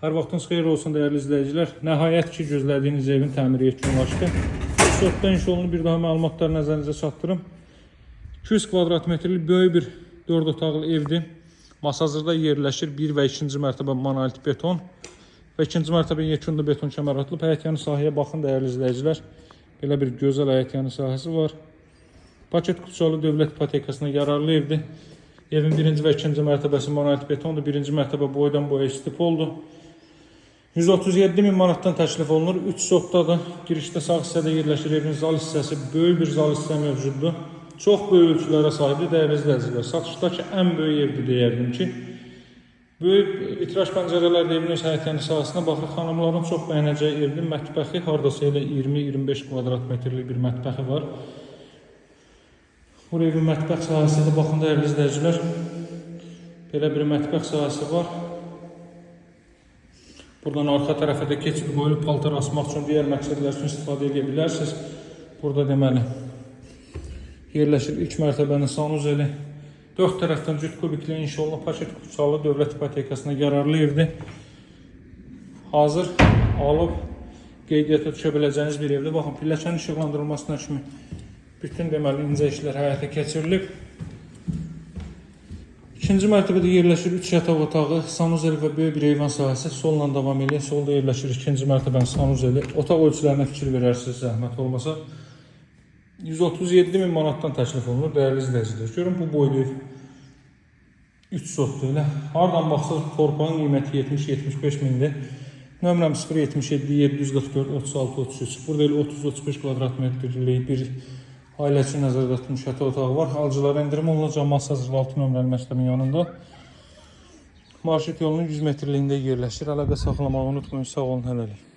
Hər vaxtınız xeyir olsun dəyərli izləyicilər. Nəhayət ki, gözlədiyiniz evin təmiri yekunlaşdı. Sotda inşallah bir daha məlumatlar nəzərinizə çatdırım. 200 kvadrat metrlik böyük bir 4 otaqlı evdir. Masazırda yerləşir 1 və 2-ci mərtəbə monolit beton və 2-ci mərtəbə yekunda beton kəmər atılıb. Həyətyanı sahəyə baxın dəyərli izləyicilər. Belə bir gözəl həyətyanı sahəsi var. Paket kutusalı dövlət ipotekasına yararlı evdir. Evin 1-ci və 2-ci mərtəbəsi monolit betondur. 1-ci mərtəbə boydan boya istipoldur. 137 min manatdan təklif olunur. 3 sotdadır. Girişdə sağ hissədə yerləşir evin zal hissəsi. Böyük bir zal hissə mövcuddur. Çox böyük ölçülərə sahibdir dəyərli izləyicilər. Satışdakı ən böyük evdir deyərdim ki. Böyük vitraj pəncərələrdə evin öz həyətyanı sahəsinə baxır. Xanımların çox bəyənəcəyi evdir. Mətbəxi hardasa elə 20-25 kvadrat metrlik bir mətbəxi var. Buraya bir mətbəx sahəsi də baxın dəyərli izləyicilər. Belə bir mətbəx sahəsi var. Buradan arxa tərəfə də keçid qoyulub paltar asmaq üçün digər məqsədlər üçün istifadə edə bilərsiniz. Burada deməli yerləşir ilk mərtəbənin sanuzeli. 4 tərəfdən cüt kubikli inşallah paket kutusalı dövlət ipotekasına yararlı evdir. Hazır alıb qeydiyyata düşə biləcəyiniz bir evdir. Baxın, pilləkənin işıqlandırılmasına kimi bütün deməli incə işlər həyata keçirilib. 2-ci mərtəbədə yerləşir 3 yataq otağı, sanuzeli və böyük bir eyvan sahəsi. Solla davam edir. Solda yerləşir 2-ci mərtəbənin sanuzeli. Otaq ölçülərinə fikir verərsiniz, zəhmət olmasa. 137 min manatdan təklif olunur dəyərli izləyicilər. Görün bu boylu 3 sotdur elə. Hardan baxsaq torpağın qiyməti 70-75 mindir. Nömrəm 077 744 36 33. Burada elə 30-35 kvadrat metrlik bir ailə üçün nəzərdə tutmuş yataq otağı var. Alıcılara endirim olunacaq. Masazırlı 6 nömrəli məktəbin yanında. Marşrut yolunun 100 metrliyində yerləşir. Əlaqə saxlamağı unutmayın. Sağ olun, hələlik.